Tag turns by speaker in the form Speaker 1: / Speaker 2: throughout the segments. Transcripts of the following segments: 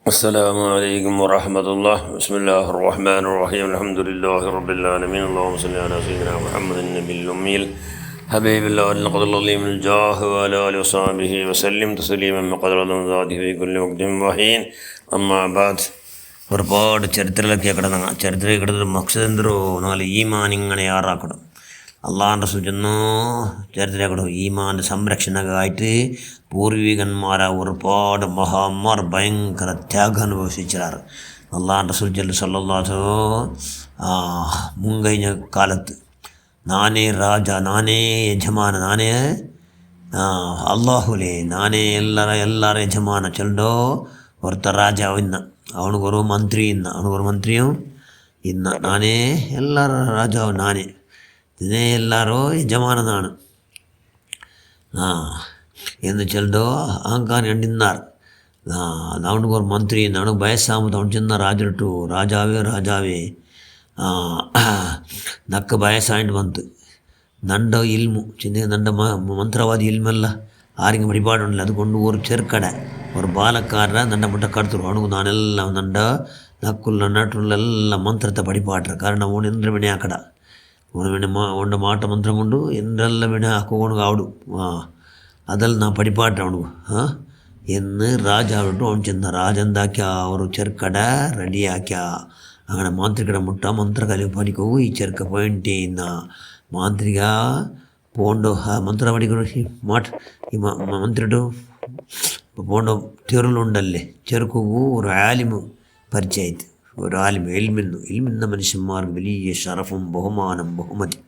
Speaker 1: السلام عليكم ورحمة الله. بسم الله الرحمن الرحيم. الحمد لله رب العالمين. اللهم صل على سيدنا محمد النبي الأمي حبيب الله النقد العظيم الجاه وعلى آله وصحبه وسلم تسليما بقدر ذاته في كل وقت وحين. أما بعد, ഒരുപാട് ചരിത്രത്തിലൊക്കെ കിടന്ന ചരിത്രത്തിൽ കിടന്നൊരു മക്സദ് എന്തോ നാല് ഈമാൻ ഇങ്ങനെ യാറാക്കണം. അള്ളാഹിൻ്റെ സൂചന്നു ചരിത്രത്തിൽ ഈമാൻ്റെ സംരക്ഷണമായിട്ട് പൂർവികന്മാരെ ഒരുപാട് മഹാന്മാർ ഭയങ്കര ത്യാഗം അനുഭവിച്ചിരാറ്. അള്ളാഹിൻ്റെ സൂചന സല്ലല്ലാഹു മുൻകഴിഞ്ഞ കാലത്ത് നാനേ രാജ, നാനേ യജമാന, നാനേ ಅಲ್ಲಾಹುಲೇ ನಾನೇ ಎಲ್ಲರ ಯಜಮಾನ ಚಲ್ಡೋ ಹೊರತ ರಾಜ ಇನ್ನ ಅವನಿಗೊರು ಮಂತ್ರಿ ಇನ್ನ ಅವನಿಗೊರು ಮಂತ್ರಿಯು ಇನ್ನ ನಾನೇ ಎಲ್ಲರ ರಾಜಾವು ನಾನೇ ഇതിനെ എല്ലാവരോ യജമാനാണ് എന്ന് ചെല്ലോ അഹങ്കാരം കണ്ടിന്നാറ്. അവനക്ക് ഒരു ಮಂತ್ರಿ ಅವನಿಗೆ ಬಯಸ್ಸಾಮದು ಅವನು ಚೆನ್ನ ರಾಜರಟು ರಾಜಾವೇ ನಕ್ಕ ಬಯಸಾയിട്ട് ಬಂತು. നണ്ട ഇൽമു ചിന്ന നണ്ട ಮಂತ್ರವಾದಿ ಇಲ್ಮೆಲ್ಲ ആരെങ്കിലും വഴിപാടുണ്ടല്ലോ, അതുകൊണ്ട് ഒരു ചെറുക്കട ഒരു ബാലക്കാരനെ നണ്ട മുട്ട കടത്തുള്ളൂ. അവനക്ക് നാനെല്ലാം നണ്ട നക്കുള്ള നട്ടുള്ള എല്ലാം ಮಂತ್ರത്തെ പഠിപ്പാട്ടെ. കാരണം അവൻ എന്തൊരു വിനെ ആക്കട ಅವನ ಮಾಟ ಮಂತ್ರ ಕೊಂಡು ಎಂದೆಲ್ಲ ವಿಣ ಹಾಕೋಣಗೆ ಆವಡು ಅದೆಲ್ಲ ನಾ ಪಡಿಪಾಟ್ರೆ ಅವನಿಗೂ എന്ന് രാജാവിട്ടു അവൻ ചെന്ന രാജെന്താക്കിയ ഒരു ചെറുക്കട റെഡിയാക്കിയ. അങ്ങനെ മാന്ത്രികട മുട്ട മന്ത്രകല് പണിക്കൂ. ഈ ചെറുക്ക പോയിന്റ് ചെയ്യുന്ന മാന്ത്രിക പോണ്ടോ ಮಂತ್ರ പഠിക്കണോ ഈ ಮಂತ್ರಿട്ടു പോണ്ടോ തെരുളുണ്ടല്ലേ ചെറുക്കൂ ഒരു ആലിമ് പരിചയത്ത്. ഒരു ആലിം ഇൽമിന്ന മനുഷ്യന്മാർക്ക് വലിയ ഷറഫും ബഹുമതി.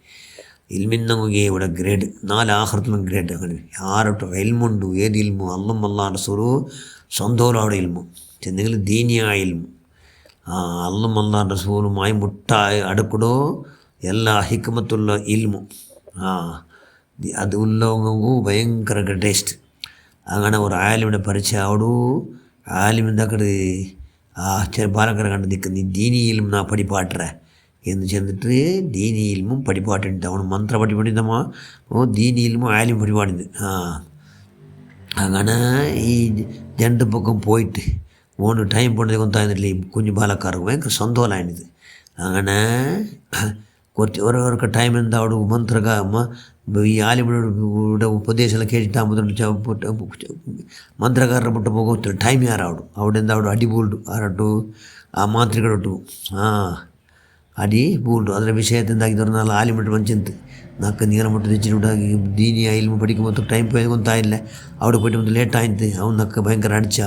Speaker 1: ഇൽമിന്നങ്ങുകെ ഇവിടെ ഗ്രേഡ് 4 ആഖിറത്തിലും ഗ്രേഡ്. അങ്ങനെ ആരോട്ടോ ഇൽമുണ്ട്, ഏത് ഇൽമു അല്ലാഹുവിൻ്റെ റസൂല് സ്വന്തം അവിടെ ഇൽമു ചെന്നെങ്കിൽ ദീനിയായ ഇൽമു അല്ലാഹുവിൻ്റെ റസൂലുമായി മുട്ടായി അടുക്കടോ എല്ലാ ഹിക്മത്തുള്ള ഇൽമു അത് ഉള്ളവങ്ങൂ ഭയങ്കര ടേസ്റ്റ്. അങ്ങനെ ഒരു ആലിമിനെ പരിചയം ആവടു. ആലിമിൻ്റെ അക്കടെ ബാലക്കര കണ്ട് നിൽക്കുന്ന ദീനി ഇൽമു നാ പഠിപ്പാട്ടെ എന്ന് ചെന്നിട്ട് ദീനി ഇൽമും പഠിപ്പാട്ടുണ്ട്. അവൻ മന്ത്ര പഠിപ്പാടിന്തമ്മ ദീനി ഇൽമും ആലിം പഠിപ്പാടിണ്ട്. അങ്ങനെ ഈ രണ്ട് പക്കം പോയിട്ട് ഓണ് ടൈം പോണത് കൊണ്ടായിരുന്നില്ല. ഈ കുഞ്ഞു ബാലക്കാർക്ക് ഭയങ്കര സന്തോഷമായത്. അങ്ങനെ കുറച്ച് ഓരോരോ ടൈം എന്താ അവിടെ ഈ ആലിമിയുടെ ഉപദേശമെല്ലാം കേട്ടിട്ടാകുമ്പോൾ ಮಂತ್ರಗಾರರ ಬಿಟ್ಟು ಹೋಗೋತ್ತಿಲ್ಲ ಟೈಮ್ ಯಾರು അവിടെ എന്താ അവിടെ അടി ബൂൾഡു ആരോട്ടു ആ മാന്ത്രികടൊട്ടു അടി ബൂൾഡു അതിൻ്റെ വിഷയത്തിൽ എന്താക്കി തുറന്നാൽ ആലിമിട്ട് മഞ്ചെന്ത് നാക്ക് നീളം മുട്ട് തെച്ചിട്ടുണ്ടാക്കി ദീനി ആയാലും പഠിക്കുമ്പോൾ ടൈം പോയത് കൊണ്ടായില്ല. അവിടെ പോയിട്ട് വന്ന് ലേറ്റായിട്ട് അവൻ നക്ക് ഭയങ്കര അടിച്ച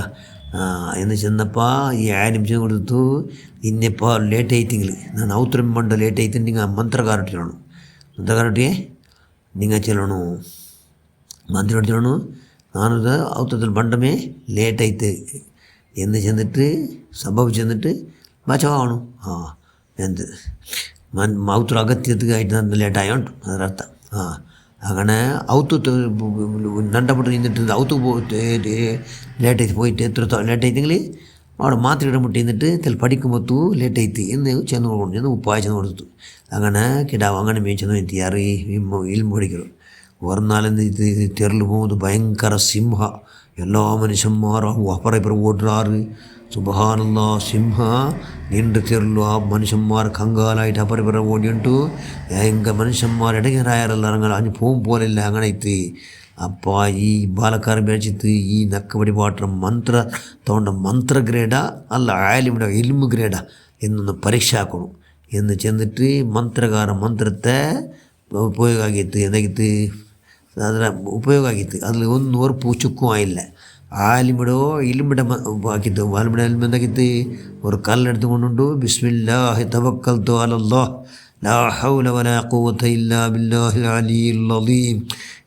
Speaker 1: എന്ന് ചെന്നപ്പോൾ ഈ ആലിം ചെന്ന് കൊടുത്തു. ഇന്നിപ്പോൾ ലേറ്റ് ആയിത്തെങ്കിൽ ನಾನು ಅವತರಂ ಮಂಡ ಲೇಟ್ ಐತೆ ನಿಂಗೆ ಮಂತ್ರಗಾರೊಟ್ಟಿಗೆ നിങ്ങൾ ചെല്ലണു മന്ത്രിയോട് ചെല്ലണു ഞാനത് ഔത്തത്തിൽ പണ്ടമേ ലേറ്റായിട്ട് എന്ന് ചെന്നിട്ട് സംഭവിച്ചെന്നിട്ട് ബച്ചവാണു എന്ത് ഔത്ര അഗത്യത്തിനായിട്ട് ലേറ്റായോണ്ട് അതിനർത്ഥം. അങ്ങനെ ഔത്ത് നണ്ടപ്പെട്ട് നിന്നിട്ട് ഔത്ത് ലേറ്റായിട്ട് പോയിട്ട് എത്ര ലേറ്റായിട്ടെങ്കിൽ അവിടെ മാത്രം മുട്ടി നിന്നിട്ട് ചില പഠിക്കുമ്പോൾ ലേറ്റായിട്ട് എന്ന് ചെന്ന് ചെന്ന് ഉപ്പായ ചെന്ന് കൊടുത്തു. അങ്ങനെ കിടാവ് അങ്ങനെ മേച്ചെന്ന് എത്തിയാറ് ഇൽമു പഠിക്കണം. ഒരു നാലെന്ന് ഇത് തെരല് പോകുന്നത് ഭയങ്കര സിംഹ എല്ലാ മനുഷ്യന്മാരും അപ്പുറം ഇപ്പുറം ഓടുறாரு. സുബ്ഹാനല്ലാ, സിംഹ നീണ്ട തെരಲು ആ മനുഷ്യന്മാർ കങ്കാലായിട്ട് അപ്പുറം ഇപ്പുറം ഓടിയിട്ടു ഭയങ്കര മനുഷ്യന്മാർ ഇടങ്ങേറായാറല്ല ഇറങ്ങാൻ അഞ്ഞ് പോകും പോലില്ല. അങ്ങനെ ഇത്ത് അപ്പോൾ ഈ ബാലക്കാരൻ മേടിച്ചിട്ട് ഈ നക്കപടി പാട്ടം ಮಂತ್ರ ತೊಗೊಂಡ ಮಂತ್ರ ഗ്രേഡാ അല്ല ആലിമിടെ ഇൽമു ഗ്രേഡാ എന്നൊന്ന് പരീക്ഷ ആക്കണം എന്ന് ചെന്നിട്ട് ಮಂತ್ರത്തെ ಉಪಯೋಗ ಆಗಿತ್ತು. ಏನಾಗಿತ್ತು ಅದರ ಉಪಯೋಗ ಆಗಿತ್ತು. ಅದ್ರಲ್ಲಿ ಒಂದು ಒರ್ಪು ಚುಕ್ಕೂ ಆಯಿಲ್ಲ. ആലിമിടോ ഇൽമിടെ ആക്കിയിട്ട് ആലിമിടെ എന്താക്കിത്ത് ഒരു കല്ലെടുത്തുകൊണ്ടുണ്ട്. ബിസ്മില്ലാഹി തവക്കൽതു അലല്ലാഹ് ലാ ഹൗല വലാ ഖുവത ഇല്ലാ ബില്ലാഹിൽ അലിയിൽ അലീം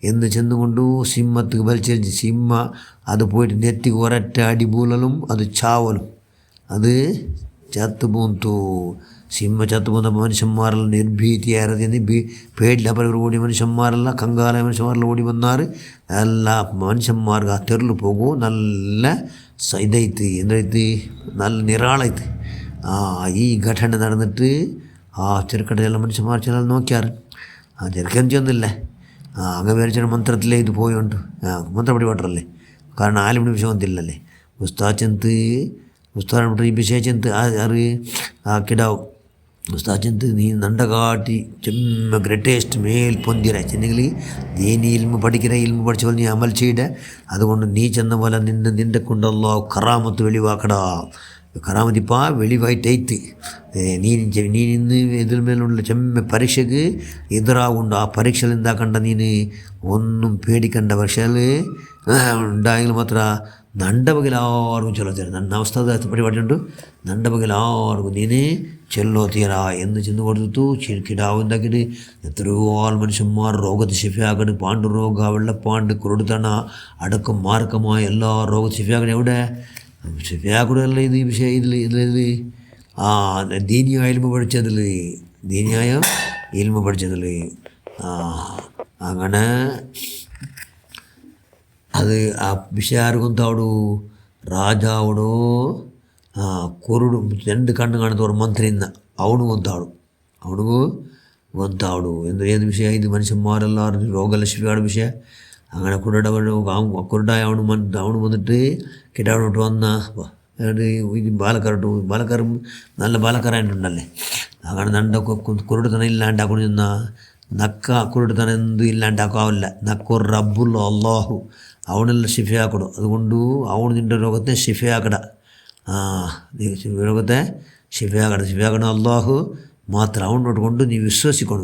Speaker 1: എന്ന് ചെന്നുകൊണ്ടു സിംഹത്ത് വലിച്ചെറിഞ്ഞ് സിംഹ അത് പോയിട്ട് നെറ്റി ഒരൊറ്റ അടി പൂലലും അത് ചാവലും അത് ചത്തുപോന്തു. സിംഹ ചത്തുപോകുന്ന മനുഷ്യന്മാരെല്ലാം നിർഭീതിയായിരുന്നു. പേടില്ല പല ഓടി മനുഷ്യന്മാരെല്ലാം കങ്കാല മനുഷ്യന്മാരെല്ലാം ഓടി വന്നാൽ എല്ലാ മനുഷ്യന്മാർക്ക് ആ തെരല് പോകും. നല്ല ഇതായിട്ട് എന്തായിട്ട് നല്ല നിറാളായിട്ട് ഈ ഘടന നടന്നിട്ട് ആ ചെറുക്കടയിലുള്ള മനുഷ്യന്മാർ ചില നോക്കിയാറ്. ആ ചെറുക്കൻ ചെന്നില്ല അങ്ങ് വിചാരിച്ചാൽ ಮಂತ್ರത്തിലേ ഇത് പോയോണ്ട് ಮಂತ್ರ പഠിപ്പാട്ടല്ലേ. കാരണം ആലിമിന് വിഷമത്തില്ലല്ലേ. ഉസ്താദ് ചെന്ന് ഉസ്താദ് ഈ വിശേഷിച്ച് അത് ആ കിടാവും ഉസ്താദ് നീ നണ്ടകാട്ടി ചെമ്മ ഗ്രേറ്റസ്റ്റ് മേൽ പൊന്തിര ചെന്നെങ്കിൽ നീ ഇൽമ പഠിக்கிற ഇൽമ പഠിച്ച പോലെ നീ അമൽ ചെയ്ത അതുകൊണ്ട് നീ ചെന്ന പോലെ നിന്നെ കൊണ്ടല്ലോ കറാമത്ത് വെളിവാക്കടാ കറാമത്തിപ്പാ വെളിവായിട്ടൈത്ത് നീ ഇന്ന് ഇതിൽ മേലുള്ള ചെമ്മ പരീക്ഷയ്ക്ക് എതിരാകുണ്ട് ആ പരീക്ഷയിൽ എന്താക്കണ്ട നീന് ഒന്നും പേടിക്കണ്ട പക്ഷേ ഉണ്ടായെങ്കിൽ മാത്ര ನಂಡ ಬಗೆಲಾರ್ಗೂ ಚಲೋ ತೀರ ನನ್ನ ಅವಸ್ಥಾದ ಪರಿಪಾಟಿ ನಂಡ ಬಗೆಲಾರ್ಗೂ ನೀನೇ చెల్లో తీరా ಎಂದು చెందు కొడుతూ కిడావుందకిడి ఎత్తరూ ఆల్ మనుഷ്യന്മാർ രോഗത്ത് ശിഫയാകണ് പാണ്ട് രോഗ വെള്ളപ്പാണ്ട് കുരുടുതണ അടക്കം മാർക്കമായ എല്ലാ രോഗത്ത് ശിഫയാകണം എവിടെ ശിഫയാക്കൂടല്ല ഇത് ഈ വിഷയം ഇതിൽ ആ ദീനിയായ ഇൽമ പഠിച്ചതിൽ അങ്ങനെ ಅದು ಆ ವಿಷಯ ಯಾರಿಗೊಂತಾವಡು ರಾಜಾವಡು ಕುರುಡು 2 ಕಣ್ಣು ಕಾಣ್ತವ್ರು ಮಂತ್ರಿಯಿಂದ ಅವನಿಗೂ ಗೊಂತಾವಡು ಎಂದು ಏನು ವಿಷಯ ಇದು മനുഷ്യന്മാരെല്ലാവരും രോഗമല്ല ശിഫയാണ് വിഷയ അങ്ങനെ കുരുടായ അവന് വന്നിട്ട് കിടാവിനോട്ട് വന്ന ഇത് ബാലക്കാരും നല്ല ബാലക്കാരായിട്ടുണ്ടല്ലേ അങ്ങനെ നണ്ടൊക്കെ കുരുടുതനം ഇല്ലാണ്ടാക്കൊണ്ട് നിന്ന നക്ക കുരുടുതനം എന്തും ഇല്ലാണ്ടാക്കാവില്ല നക്കൊരു റബ്ബുള്ള അള്ളാഹു ಅವನೆಲ್ಲ ಶಿಫೆ ಹಾಕೊಡು അതുകൊണ്ട് ಅವನು ನಿಂಡ ರೋಗത്തെ ಶಿಫೆ ಹಾಕಡ ರೋಗത്തെ ಶಿಫೆ ಹಾಕಡ ಅಲ್ಲಾಹು ಮಾತ್ರ ಅವನು ನೋಡಿಕೊಂಡು ನೀವು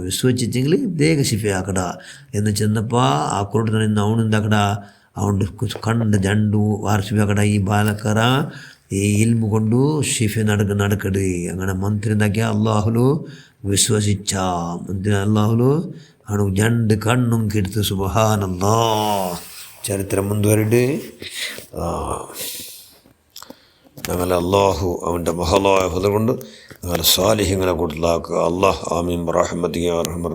Speaker 1: ವಿಶ್ವಸಿച്ചെങ്കിൽ ಬೇಗ ಶಿಫೆ ಹಾಕಡ ಎಂದು ಚೆನ್ನಪ್ಪ ಆ ಕುರುಡನಿಂದ ಅವನಿಂದ ಹಾಕಡ ಅವನು ಕಂಡ ಜಂಡು ವಾರ ಶಿಫೆ ಹಾಕಡ ಈ ಬಾಲಕರ ഈ ഇൽമു കൊണ്ട് ഷിഫ നടക്കട് അങ്ങനെ മന്ത്രിണ്ടാക്കിയ അള്ളാഹുലു വിശ്വസിച്ച മന്ത്രി അള്ളാഹുലു അവನು 2 കണ്ണും കിടത്ത് സുബ്ഹാനല്ലാഹ് ചരിത്രം മുൻവരട് ഞങ്ങളെ അള്ളാഹു അവൻ്റെ മഹലായ ഫല കൊണ്ട് ഞങ്ങളെ സാലിഹ്യങ്ങളെ കൂട്ടലാക്കുക അല്ലാഹ് ആമീൻ റഹ്മത്തിയ റഹ്മർ